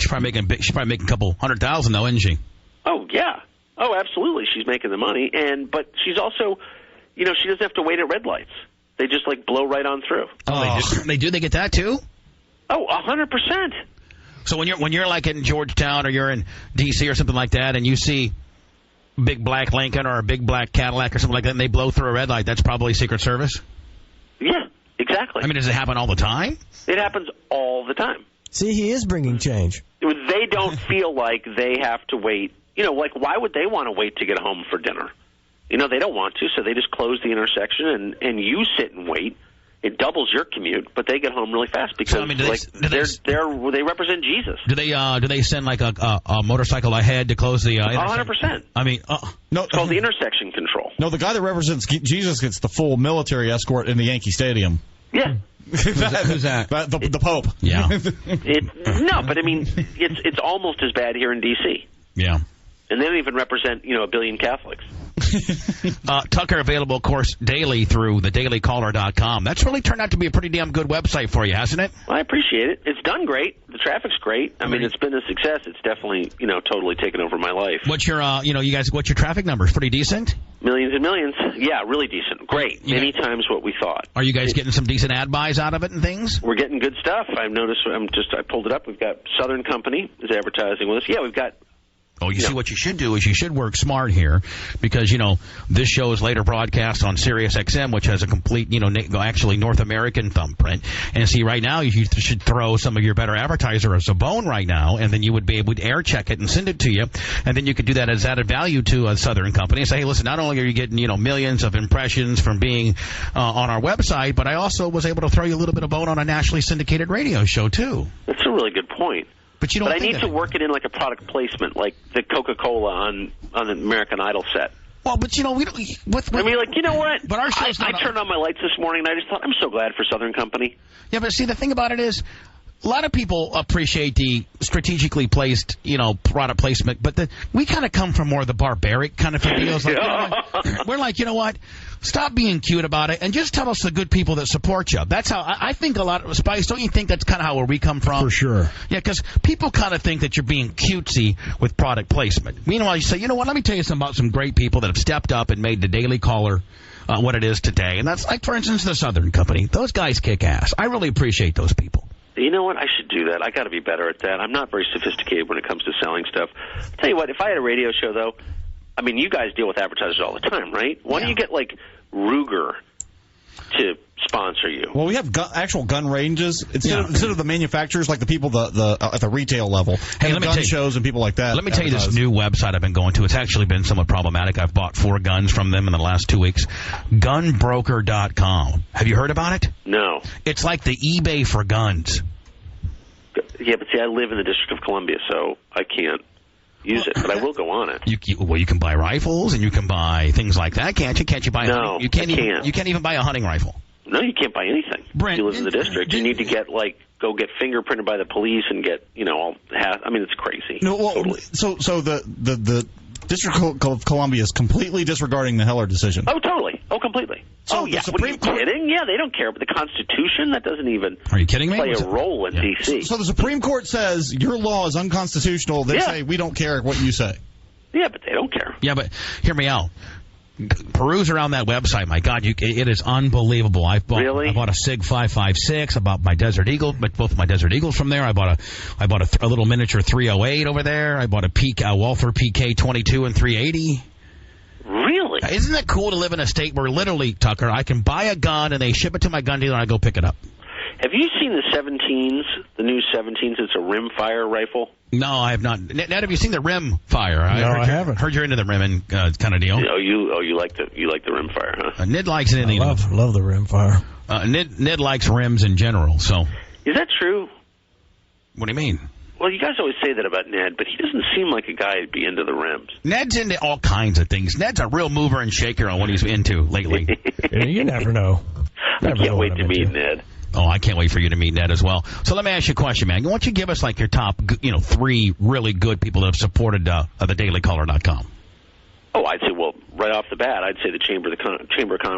She's probably making a couple $100,000 though, isn't she? Oh yeah. Oh, absolutely. She's making the money, but she's also, she doesn't have to wait at red lights. They just blow right on through. Oh, they do. They get that too. Oh, 100%. So when you're like in Georgetown or you're in D.C. or something like that, and you see big black Lincoln or a big black Cadillac or something like that, and they blow through a red light, that's probably Secret Service? Yeah, exactly. I mean, does it happen all the time? It happens all the time. See, he is bringing change. They don't feel like they have to wait. Why would they want to wait to get home for dinner? They don't want to, so they just close the intersection, and you sit and wait. It doubles your commute, but they get home really fast because they represent Jesus. Do they send a motorcycle ahead to close the 100%. I mean, no, it's called the intersection control. No, the guy that represents Jesus gets the full military escort in the Yankee Stadium. Yeah. Who's that? The Pope. Yeah. No, but I mean, it's almost as bad here in D.C. Yeah. And they don't even represent, a billion Catholics. Tucker available, of course, daily through thedailycaller.com. That's really turned out to be a pretty damn good website for you, hasn't it? Well, I appreciate it. It's done great. The traffic's great. I mean, it's been a success. It's definitely, totally taken over my life. What's your, what's your traffic numbers? Pretty decent? Millions and millions. Yeah, really decent. Great. Many times what we thought. Are you guys getting some decent ad buys out of it and things? We're getting good stuff. I've noticed. I pulled it up. We've got Southern Company is advertising with us. Yeah, we've got. Oh, see, what you should do is you should work smart here because, this show is later broadcast on Sirius XM, which has a complete, actually North American thumbprint. And see, right now, you should throw some of your better advertisers a bone right now, and then you would be able to air check it and send it to you. And then you could do that as added value to a Southern Company and say, hey, listen, not only are you getting, millions of impressions from being on our website, but I also was able to throw you a little bit of bone on a nationally syndicated radio show, too. That's a really good point. But I need to work it in like a product placement, like the Coca-Cola on the American Idol set. Well, but we don't. You know what? But our show's I turned on my lights this morning, and I just thought, I'm so glad for Southern Company. Yeah, but see, the thing about it is, a lot of people appreciate the strategically placed, product placement, but we kind of come from more of the barbaric kind of deals. We're like, you know what? Stop being cute about it and just tell us the good people that support you. That's how I think a lot of Spice. Don't you think that's kind of where we come from? For sure. Yeah, because people kind of think that you're being cutesy with product placement. Meanwhile, you say, you know what? Let me tell you something about some great people that have stepped up and made the Daily Caller what it is today. And that's like, for instance, the Southern Company. Those guys kick ass. I really appreciate those people. You know what? I should do that. I got to be better at that. I'm not very sophisticated when it comes to selling stuff. I'll tell you what, if I had a radio show, though, I mean, you guys deal with advertisers all the time, right? Why don't you get, Ruger to sponsor you? Well, we have actual gun ranges. Instead of the manufacturers, like the people at the retail level, have gun shows and people like that. Let me tell you this new website I've been going to. It's actually been somewhat problematic. I've bought 4 guns from them in the last 2 weeks. Gunbroker.com. Have you heard about it? No. It's like the eBay for guns. Yeah, but see, I live in the District of Columbia, so I can't use it, but I will go on it. You can buy rifles and you can buy things like that, can't you? Can't you buy? No, you can't even buy a hunting rifle. No, you can't buy anything. Brent, you live in the district. You need to go get fingerprinted by the police and get it's crazy. No, well, totally. So the District of Columbia is completely disregarding the Heller decision. Oh, totally. Oh, completely. So yeah. What, are you kidding? Yeah, they don't care. But the Constitution, that doesn't even Are you kidding me? play a role in D.C. So the Supreme Court says your law is unconstitutional. They say we don't care what you say. Yeah, but they don't care. Yeah, but hear me out. Peruse around that website. My God, it is unbelievable. I bought a Sig 5.56. I bought my Desert Eagle, but both my Desert Eagles from there. I bought a little miniature 308 over there. I bought a Walther PK 22 and 380. Really? Isn't that cool to live in a state where literally, Tucker, I can buy a gun and they ship it to my gun dealer and I go pick it up? Have you seen the 17s, the new 17s? It's a rimfire rifle. No, I have not. Ned, have you seen the rimfire? I haven't. Heard you're into the rimming kind of deal. You like the rimfire, huh? Ned likes anything. I love the rimfire. Ned likes rims in general. So is that true? What do you mean? Well, you guys always say that about Ned, but he doesn't seem like a guy who'd be into the rims. Ned's into all kinds of things. Ned's a real mover and shaker on what he's into lately. You never know. I can't wait to meet Ned. Oh, I can't wait for you to meet Ned as well. So let me ask you a question, man. Why don't you give us like your top, 3 really good people that have supported thedailycaller.com? Oh, I'd say, right off the bat, I'd say the Chamber of Commerce.